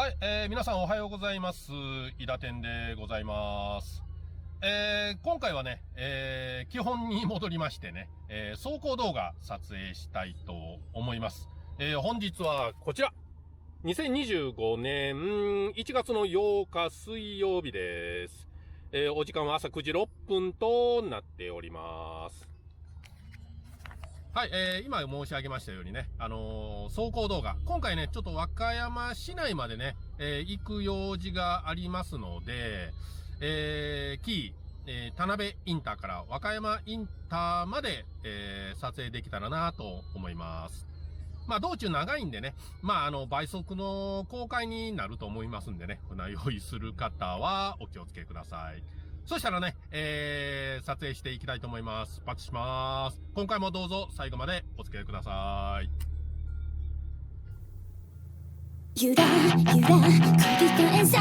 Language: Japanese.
はい、皆さんおはようございます。伊田天でございます。今回はね、基本に戻りましてね、走行動画撮影したいと思います。本日はこちら。2025年1月の8日水曜日です。お時間は朝9時6分となっております。はい、今申し上げましたようにね、走行動画。今回ね、ちょっと和歌山市内までね、行く用事がありますので、田辺インターから和歌山インターまで、撮影できたらなと思います。まあ、道中長いんでね、まあ、倍速の公開になると思いますんでね、船用意する方はお気をつけください。そしたらね、撮影していきたいと思います。出発します。今回もどうぞ最後までお付き合いください。ゆらゆら繰り返さ